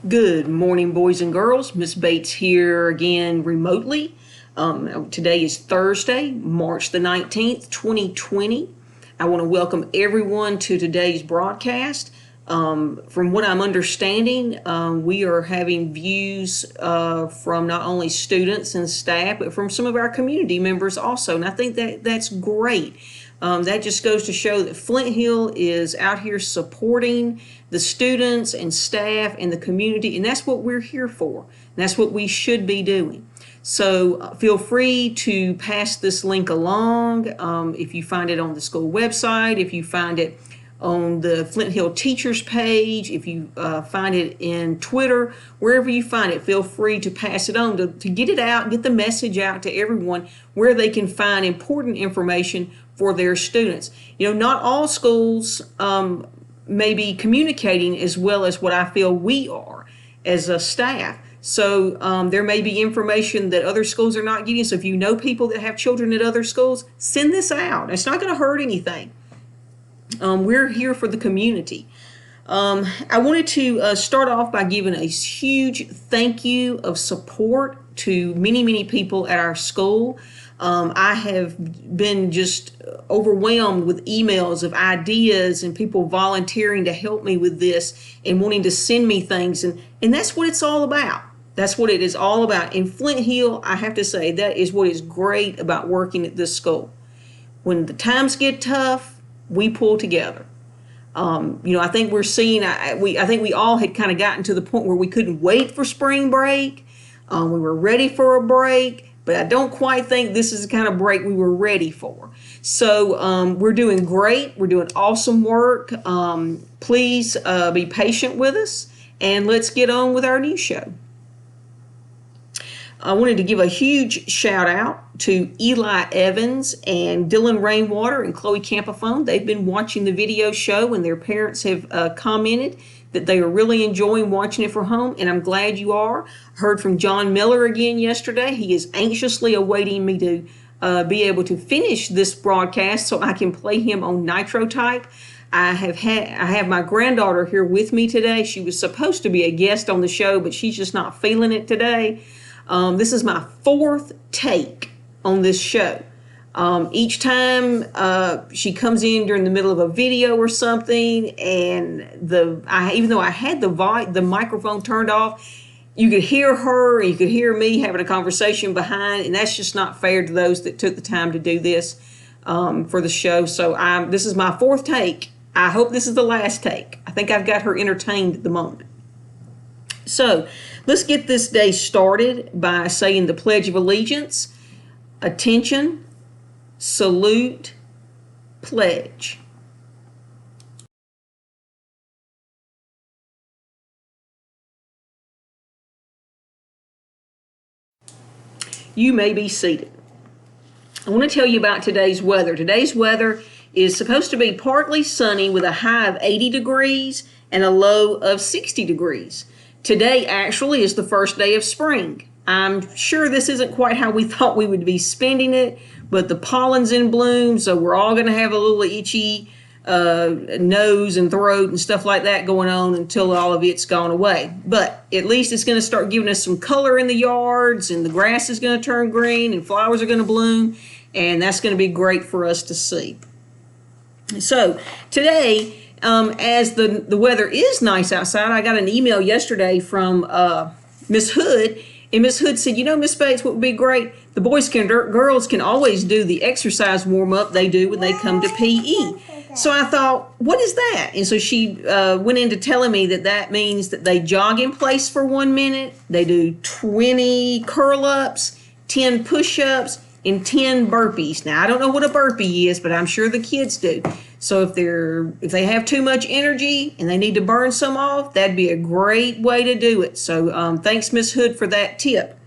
Good morning, boys and girls. Miss Bates here again remotely. Today is Thursday, March the 19th, 2020. I want to welcome everyone to today's broadcast. From what I'm understanding, we are having views from not only students and staff, but from some of our community members also. And I think that's great. That just goes to show that Flint Hill is out here supporting the students and staff and the community, and that's what we're here for. And that's what we should be doing. So feel free to pass this link along if you find it on the school website, if you find it on the Flint Hill teachers page, if you find it in Twitter, wherever you find it, feel free to pass it on to get it out, get the message out to everyone where they can find important information for their students. You know, not all schools may be communicating as well as what I feel we are as a staff. So there may be information that other schools are not getting. So if you know people that have children at other schools, send this out. It's not going to hurt anything. We're here for the community. I wanted to start off by giving a huge thank you of support to many people at our school. I have been just overwhelmed with emails of ideas and people volunteering to help me with this and wanting to send me things. And that's what it's all about. That's what it is all about. In Flint Hill, I have to say, that is what is great about working at this school. When the times get tough, we pull together. I think we're seeing, I think we all had kind of gotten to the point where we couldn't wait for spring break. We were ready for a break. But I don't quite think this is the kind of break we were ready for. So we're doing great. We're doing awesome work. Please be patient with us, and let's get on with our new show. I wanted to give a huge shout out to Eli Evans and Dylan Rainwater and Chloe Campafone. They've been watching the video show, and their parents have commented that they are really enjoying watching it from home, and I'm glad you are. Heard from John Miller again yesterday. He is anxiously awaiting me to be able to finish this broadcast so I can play him on Nitro Type. I have my granddaughter here with me today. She was supposed to be a guest on the show, but she's just not feeling it today. This is my fourth take on this show. Each time she comes in during the middle of a video or something, and even though I had the microphone turned off, you could hear her, you could hear me having a conversation behind, and that's just not fair to those that took the time to do this for the show. So this is my fourth take. I hope this is the last take. I think I've got her entertained at the moment. So let's get this day started by saying the Pledge of Allegiance. Attention. Salute, pledge. You may be seated. I want to tell you about today's weather. Today's weather is supposed to be partly sunny with a high of 80 degrees and a low of 60 degrees. Today actually is the first day of spring. I'm sure this isn't quite how we thought we would be spending it, but the pollen's in bloom, so we're all going to have a little itchy nose and throat and stuff like that going on until all of it's gone away. But at least it's going to start giving us some color in the yards, and the grass is going to turn green, and flowers are going to bloom, and that's going to be great for us to see. So today, as the weather is nice outside, I got an email yesterday from Miss Hood. And Miss Hood said, Miss Bates, what would be great? The girls can always do the exercise warm-up they do when they come to PE. So I thought, what is that? And so she went into telling me that means that they jog in place for 1 minute, they do 20 curl-ups, 10 push-ups, and 10 burpees. Now, I don't know what a burpee is, but I'm sure the kids do. So if they have too much energy and they need to burn some off, that'd be a great way to do it. So thanks, Miss Hood, for that tip.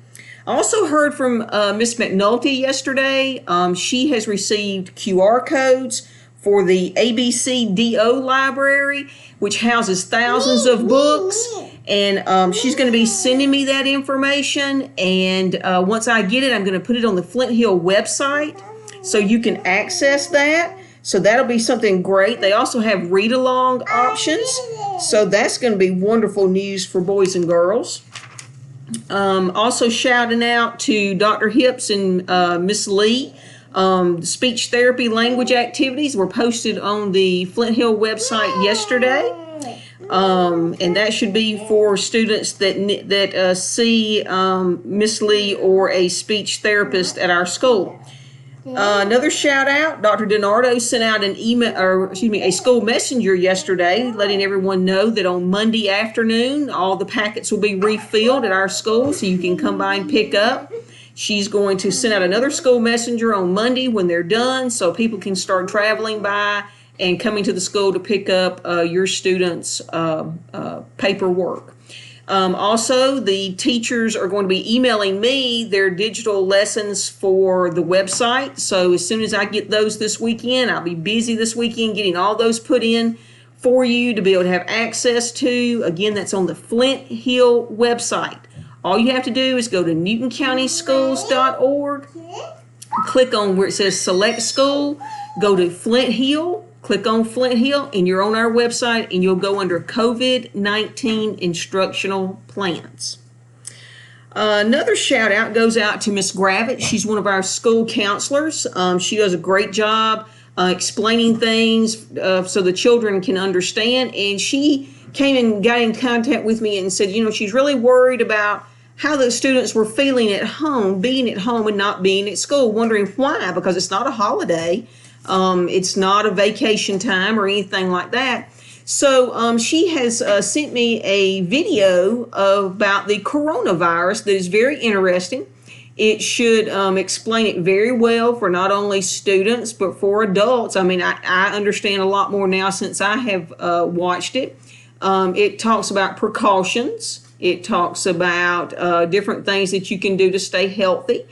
I also heard from Miss McNulty yesterday. She has received QR codes for the ABCDO library, which houses thousands of books. And she's going to be sending me that information. And once I get it, I'm going to put it on the Flint Hill website so you can access that. So that'll be something great. They also have read-along options. So that's going to be wonderful news for boys and girls. Also shouting out to Dr. Hips and Miss Lee. Speech therapy language activities were posted on the Flint Hill website yesterday. And that should be for students that see Miss Lee or a speech therapist at our school. Another shout out, Dr. DiNardo sent out an email, a school messenger yesterday, letting everyone know that on Monday afternoon, all the packets will be refilled at our school, so you can come by and pick up. She's going to send out another school messenger on Monday when they're done, so people can start traveling by and coming to the school to pick up your students' paperwork. Also, the teachers are going to be emailing me their digital lessons for the website. So as soon as I get those this weekend, I'll be busy this weekend getting all those put in for you to be able to have access to. Again, that's on the Flint Hill website. All you have to do is go to newtoncountyschools.org, click on where it says select school, go to Flint Hill, click on Flint Hill, and you're on our website, and you'll go under COVID-19 instructional plans. Another shout out goes out to Miss Gravitt. She's one of our school counselors. She does a great job explaining things so the children can understand. And she came and got in contact with me and said, she's really worried about how the students were feeling at home, being at home and not being at school, wondering why, because it's not a holiday. It's not a vacation time or anything like that. So she has sent me a video about the coronavirus that is very interesting. It should explain it very well for not only students, but for adults. I mean, I understand a lot more now since I have watched it. It talks about precautions. It talks about different things that you can do to stay healthy.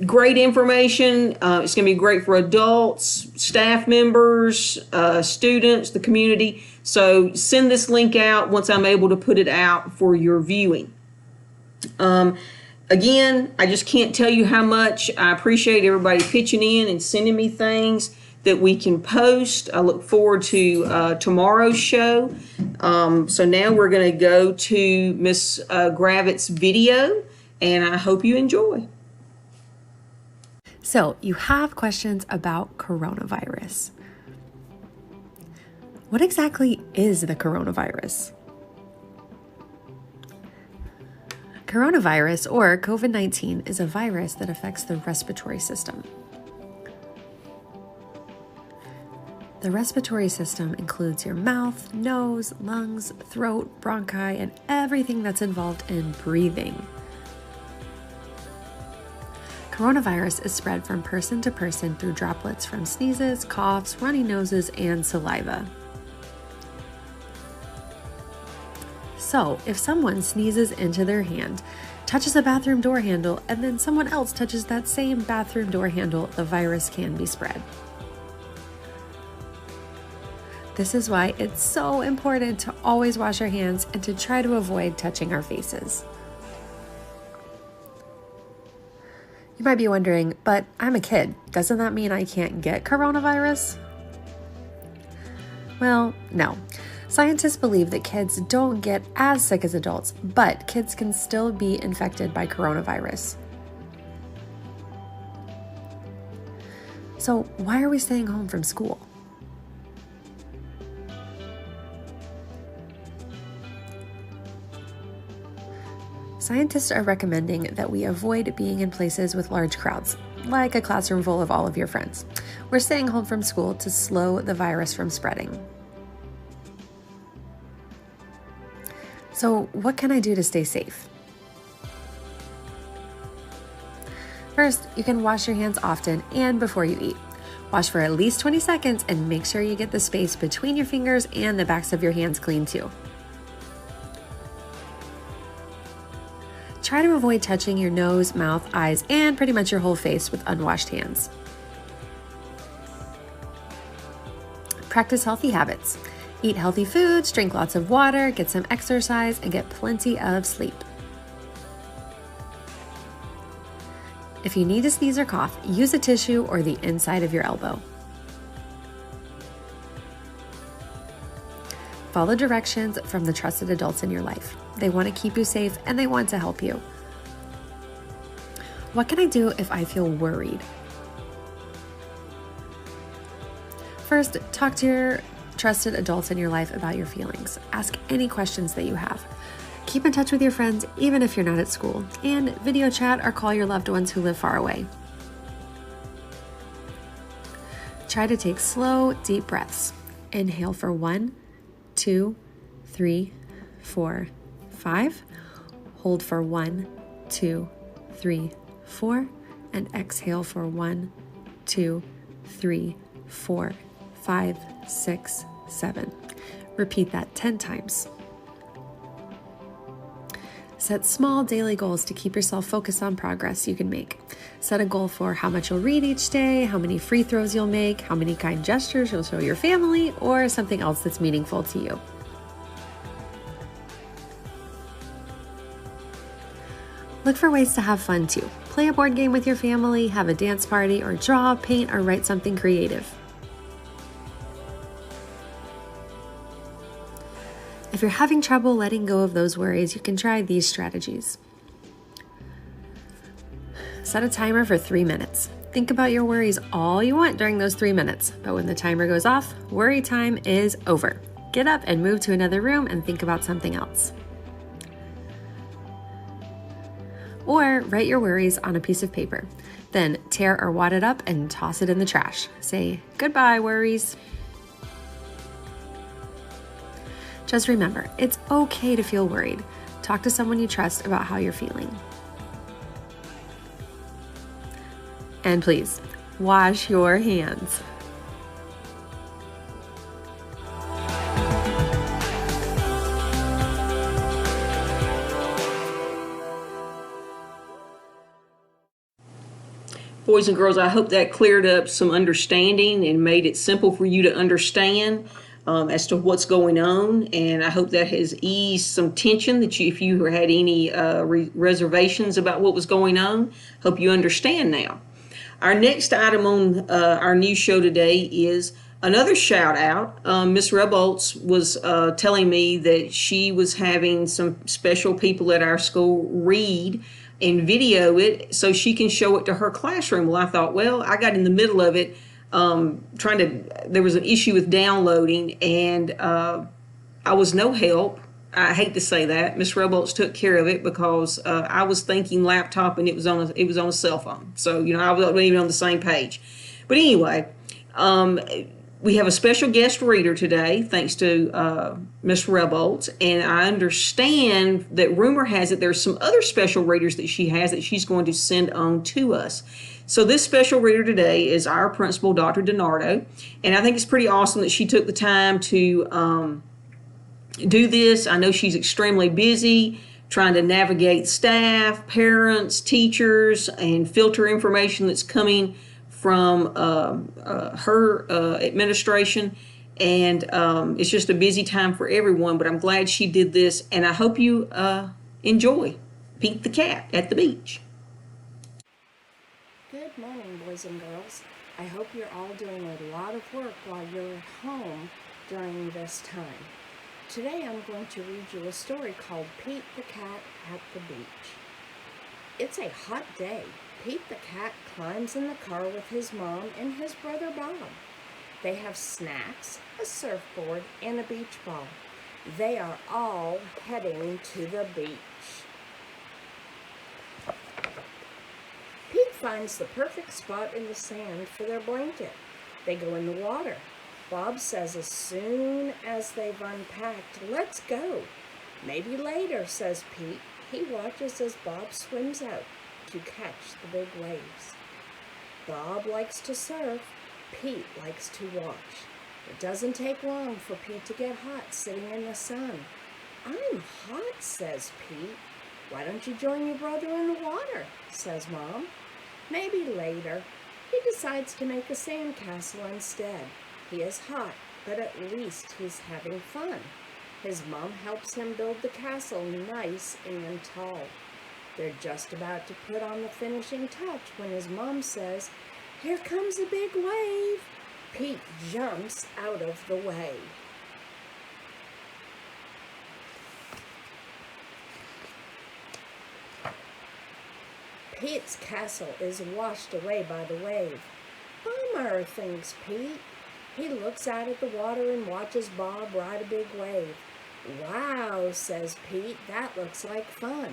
Great information. It's going to be great for adults, staff members, students, the community. So send this link out once I'm able to put it out for your viewing. Again, I just can't tell you how much I appreciate everybody pitching in and sending me things that we can post. I look forward to tomorrow's show. So now we're going to go to Miss Gravitt's video, and I hope you enjoy. So you have questions about coronavirus. What exactly is the coronavirus? Coronavirus, or COVID-19, is a virus that affects the respiratory system. The respiratory system includes your mouth, nose, lungs, throat, bronchi, and everything that's involved in breathing. Coronavirus is spread from person to person through droplets from sneezes, coughs, runny noses, and saliva. So, if someone sneezes into their hand, touches a bathroom door handle, and then someone else touches that same bathroom door handle, the virus can be spread. This is why it's so important to always wash our hands and to try to avoid touching our faces. You might be wondering, but I'm a kid. Doesn't that mean I can't get coronavirus? Well, no. Scientists believe that kids don't get as sick as adults, but kids can still be infected by coronavirus. So why are we staying home from school? Scientists are recommending that we avoid being in places with large crowds, like a classroom full of all of your friends. We're staying home from school to slow the virus from spreading. So, what can I do to stay safe? First, you can wash your hands often and before you eat. Wash for at least 20 seconds and make sure you get the space between your fingers and the backs of your hands clean too. Try to avoid touching your nose, mouth, eyes, and pretty much your whole face with unwashed hands. Practice healthy habits. Eat healthy foods, drink lots of water, get some exercise, and get plenty of sleep. If you need to sneeze or cough, use a tissue or the inside of your elbow. Follow directions from the trusted adults in your life. They want to keep you safe and they want to help you. What can I do if I feel worried? First, talk to your trusted adults in your life about your feelings. Ask any questions that you have. Keep in touch with your friends even if you're not at school, and video chat or call your loved ones who live far away. Try to take slow, deep breaths. Inhale for 1, 2, 3, 4, 5. Hold for 1, 2, 3, 4. And exhale for 1, 2, 3, 4, 5, 6, 7. Repeat that 10 times. Set small daily goals to keep yourself focused on progress you can make. Set a goal for how much you'll read each day, how many free throws you'll make, how many kind gestures you'll show your family, or something else that's meaningful to you. Look for ways to have fun too. Play a board game with your family, have a dance party, or draw, paint, or write something creative. If you're having trouble letting go of those worries, you can try these strategies. Set a timer for 3 minutes. Think about your worries all you want during those 3 minutes, but when the timer goes off, worry time is over. Get up and move to another room and think about something else. Or write your worries on a piece of paper. Then tear or wad it up and toss it in the trash. Say, "Goodbye, worries." Just remember, it's okay to feel worried. Talk to someone you trust about how you're feeling. And please, wash your hands. Boys and girls, I hope that cleared up some understanding and made it simple for you to understand as to what's going on. And I hope that has eased some tension that if you had any reservations about what was going on, hope you understand now. Our next item on our news show today is another shout out. Miss Rebholz was telling me that she was having some special people at our school read and video it so she can show it to her classroom. Well, I thought, well, I got in the middle of it there was an issue with downloading, and I was no help. I hate to say that. Miss Rebholz took care of it because I was thinking laptop and it was on a cell phone. So, I wasn't even on the same page. But anyway, we have a special guest reader today, thanks to Miss Rebholz, and I understand that rumor has it there's some other special readers that she has that she's going to send on to us. So this special reader today is our principal, Dr. DiNardo, and I think it's pretty awesome that she took the time to do this. I know she's extremely busy trying to navigate staff, parents, teachers, and filter information that's coming from her administration, and it's just a busy time for everyone, but I'm glad she did this, and I hope you enjoy Pete the Cat at the Beach. Good morning, boys and girls. I hope you're all doing a lot of work while you're at home during this time. Today I'm going to read you a story called Pete the Cat at the Beach. It's a hot day. Pete the cat climbs in the car with his mom and his brother Bob. They have snacks, a surfboard, and a beach ball. They are all heading to the beach. Pete finds the perfect spot in the sand for their blanket. They go in the water. Bob says as soon as they've unpacked, "Let's go." "Maybe later," says Pete. He watches as Bob swims out to catch the big waves. Bob likes to surf. Pete likes to watch. It doesn't take long for Pete to get hot sitting in the sun. "I'm hot," says Pete. "Why don't you join your brother in the water?" says Mom. "Maybe later." He decides to make a sandcastle instead. He is hot, but at least he's having fun. His mom helps him build the castle nice and tall. They're just about to put on the finishing touch when his mom says, "Here comes a big wave." Pete jumps out of the way. Pete's castle is washed away by the wave. Bummer, thinks Pete. He looks out at the water and watches Bob ride a big wave. Wow, says Pete, that looks like fun.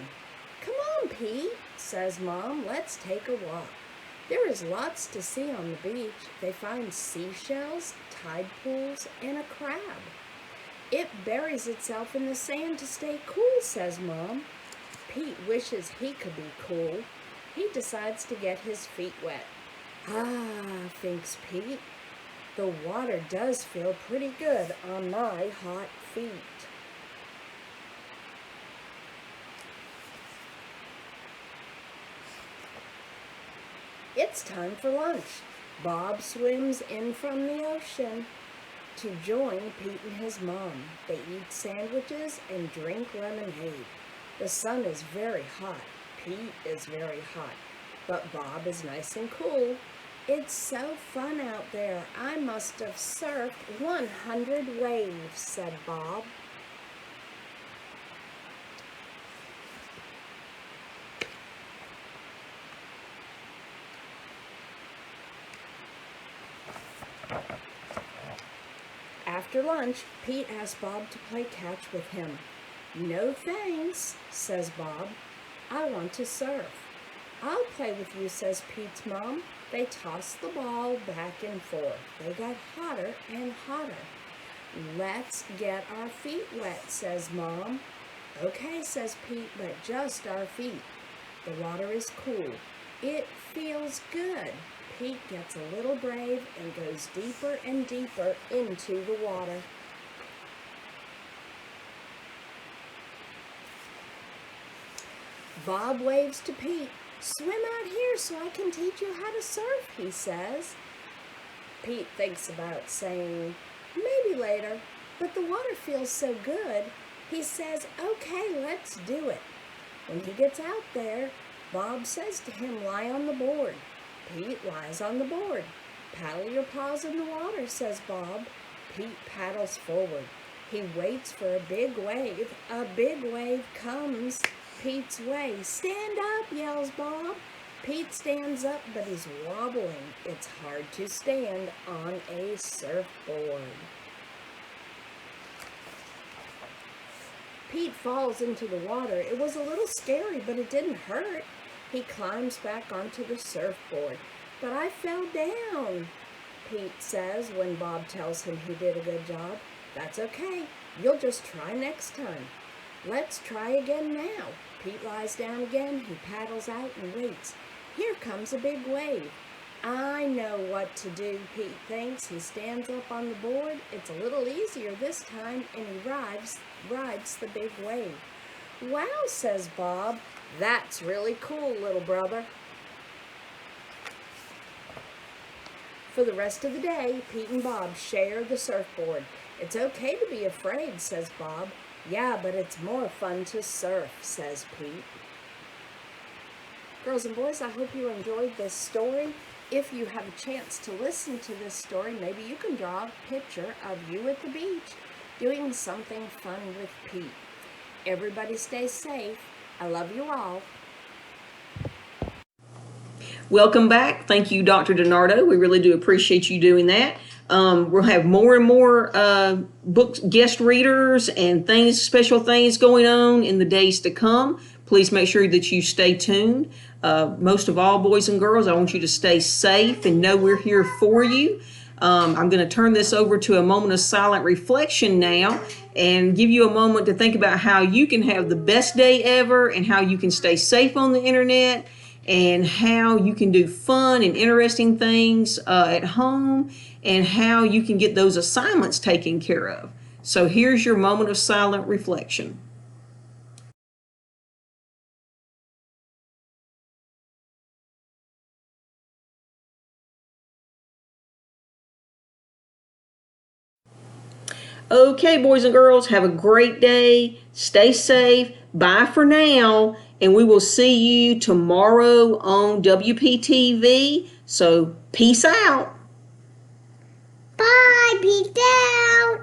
Come on, Pete, says Mom, let's take a walk. There is lots to see on the beach. They find seashells, tide pools, and a crab. It buries itself in the sand to stay cool, says Mom. Pete wishes he could be cool. He decides to get his feet wet. Ah, thinks Pete, the water does feel pretty good on my hot feet. It's time for lunch. Bob swims in from the ocean to join Pete and his mom. They eat sandwiches and drink lemonade. The sun is very hot. Pete is very hot. But Bob is nice and cool. It's so fun out there. I must have surfed 100 waves, said Bob. After lunch, Pete asked Bob to play catch with him. No thanks, says Bob. I want to surf. I'll play with you, says Pete's mom. They tossed the ball back and forth. They got hotter and hotter. Let's get our feet wet, says Mom. Okay, says Pete, but just our feet. The water is cool. It feels good. Pete gets a little brave and goes deeper and deeper into the water. Bob waves to Pete. Swim out here so I can teach you how to surf, he says. Pete thinks about saying, maybe later, but the water feels so good. He says, okay, let's do it. When he gets out there, Bob says to him, lie on the board. Pete lies on the board. Paddle your paws in the water, says Bob. Pete paddles forward. He waits for a big wave. A big wave comes Pete's way. Stand up, yells Bob. Pete stands up, but he's wobbling. It's hard to stand on a surfboard. Pete falls into the water. It was a little scary, but it didn't hurt. He climbs back onto the surfboard. But I fell down, Pete says when Bob tells him he did a good job. That's okay. You'll just try next time. Let's try again now. Pete lies down again. He paddles out and waits. Here comes a big wave. I know what to do, Pete thinks. He stands up on the board. It's a little easier this time, and he rides the big wave. Wow, says Bob. That's really cool, little brother. For the rest of the day, Pete and Bob share the surfboard. It's okay to be afraid, says Bob. Yeah, but it's more fun to surf, says Pete. Girls and boys, I hope you enjoyed this story. If you have a chance to listen to this story, maybe you can draw a picture of you at the beach doing something fun with Pete. Everybody stay safe. I love you all. Welcome back. Thank you, Dr. DiNardo. We really do appreciate you doing that. We'll have more and more books, guest readers, and special things going on in the days to come. Please make sure that you stay tuned. Most of all, boys and girls, I want you to stay safe and know we're here for you. I'm going to turn this over to a moment of silent reflection now and give you a moment to think about how you can have the best day ever and how you can stay safe on the internet and how you can do fun and interesting things at home and how you can get those assignments taken care of. So here's your moment of silent reflection. Okay, boys and girls, have a great day. Stay safe. Bye for now. And we will see you tomorrow on WPTV. So peace out. Bye, peace out.